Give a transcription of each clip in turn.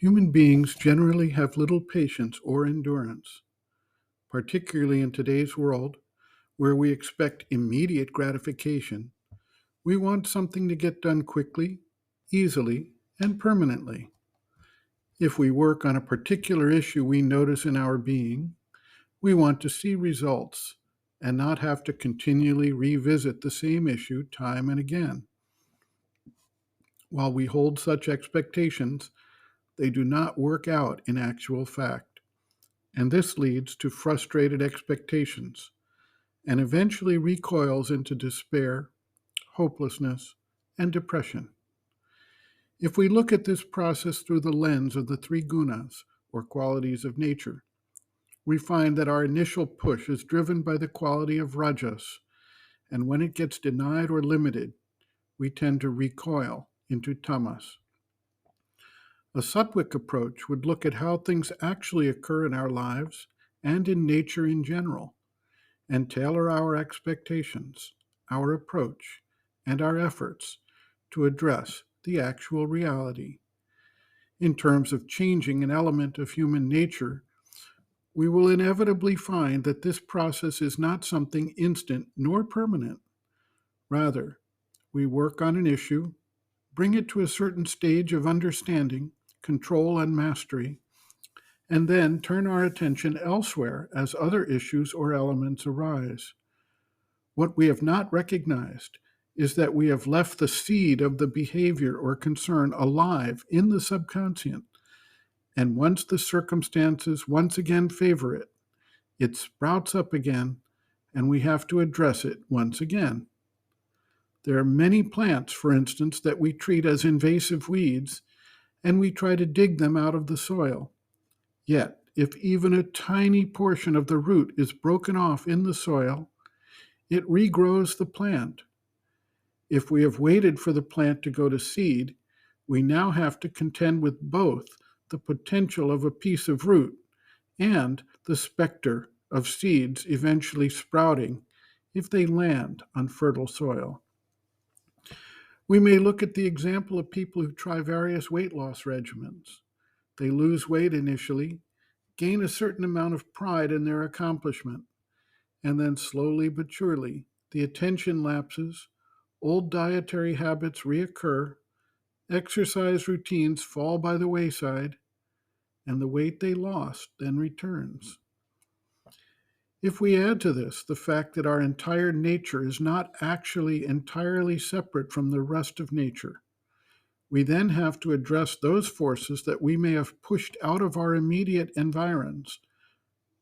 Human beings generally have little patience or endurance, particularly in today's world where we expect immediate gratification. We want something to get done quickly, easily, and permanently. If we work on a particular issue we notice in our being, we want to see results and not have to continually revisit the same issue time and again. While we hold such expectations, they do not work out in actual fact, and this leads to frustrated expectations and eventually recoils into despair, hopelessness, and depression. If we look at this process through the lens of the three gunas, or qualities of nature, we find that our initial push is driven by the quality of rajas, and when it gets denied or limited, we tend to recoil into tamas. A sattvic approach would look at how things actually occur in our lives and in nature in general, and tailor our expectations, our approach, and our efforts to address the actual reality. In terms of changing an element of human nature, we will inevitably find that this process is not something instant nor permanent. Rather, we work on an issue, bring it to a certain stage of understanding, control, and mastery, and then turn our attention elsewhere as other issues or elements arise. What we have not recognized is that we have left the seed of the behavior or concern alive in the subconscient, and once the circumstances once again favor it, it sprouts up again, and we have to address it once again. There are many plants, for instance, that we treat as invasive weeds, and we try to dig them out of the soil. Yet, if even a tiny portion of the root is broken off in the soil, it regrows the plant. If we have waited for the plant to go to seed, we now have to contend with both the potential of a piece of root and the specter of seeds eventually sprouting if they land on fertile soil. We may look at the example of people who try various weight loss regimens. They lose weight initially, gain a certain amount of pride in their accomplishment, and then slowly but surely, the attention lapses, old dietary habits reoccur, exercise routines fall by the wayside, and the weight they lost then returns. If we add to this the fact that our entire nature is not actually entirely separate from the rest of nature, we then have to address those forces that we may have pushed out of our immediate environs,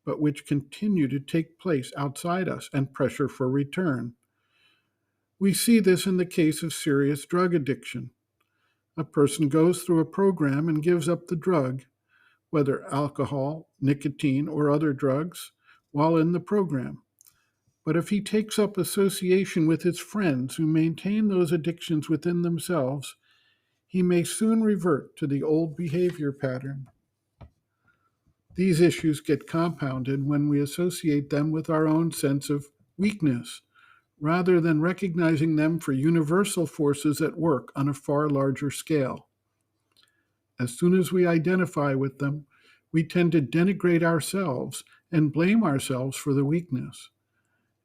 but which continue to take place outside us and pressure for return. We see this in the case of serious drug addiction. A person goes through a program and gives up the drug, whether alcohol, nicotine, or other drugs, while in the program. But if he takes up association with his friends who maintain those addictions within themselves, he may soon revert to the old behavior pattern. These issues get compounded when we associate them with our own sense of weakness, rather than recognizing them for universal forces at work on a far larger scale. As soon as we identify with them, we tend to denigrate ourselves and blame ourselves for the weakness.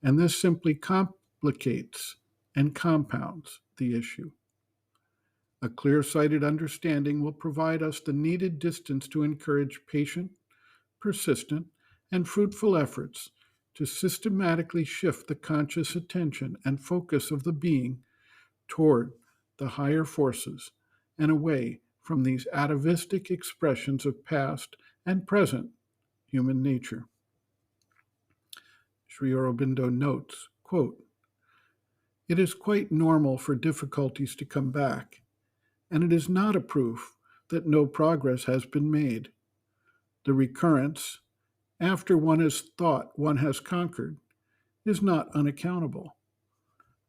And this simply complicates and compounds the issue. A clear-sighted understanding will provide us the needed distance to encourage patient, persistent, and fruitful efforts to systematically shift the conscious attention and focus of the being toward the higher forces and away from these atavistic expressions of past and present human nature. Sri Aurobindo notes, quote, "It is quite normal for difficulties to come back, and it is not a proof that no progress has been made. The recurrence, after one has thought one has conquered, is not unaccountable.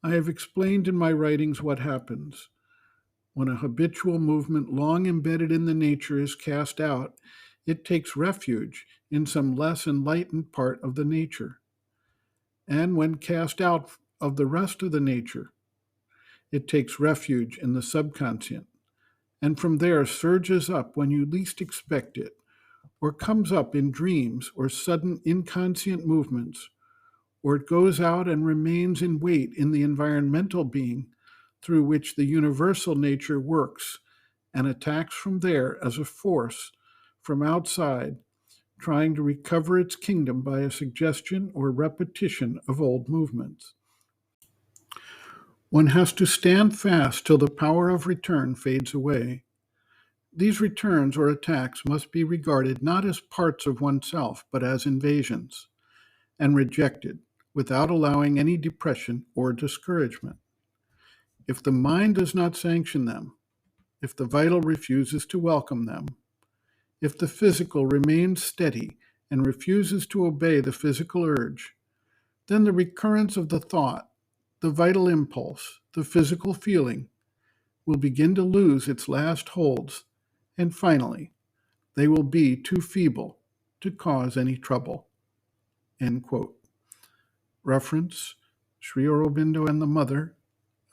I have explained in my writings what happens. When a habitual movement long embedded in the nature is cast out, it takes refuge in some less enlightened part of the nature. And when cast out of the rest of the nature, it takes refuge in the subconscient, and from there surges up when you least expect it, or comes up in dreams or sudden inconscient movements, or it goes out and remains in wait in the environmental being through which the universal nature works and attacks from there as a force from outside, trying to recover its kingdom by a suggestion or repetition of old movements. One has to stand fast till the power of return fades away. These returns or attacks must be regarded not as parts of oneself, but as invasions, and rejected without allowing any depression or discouragement. If the mind does not sanction them, if the vital refuses to welcome them, if the physical remains steady and refuses to obey the physical urge, then the recurrence of the thought, the vital impulse, the physical feeling will begin to lose its last holds, and finally, they will be too feeble to cause any trouble. End quote. Reference, Sri Aurobindo and the Mother,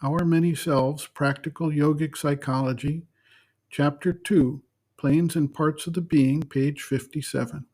Our Many Selves, Practical Yogic Psychology, Chapter 2, Planes and Parts of the Being, page 57.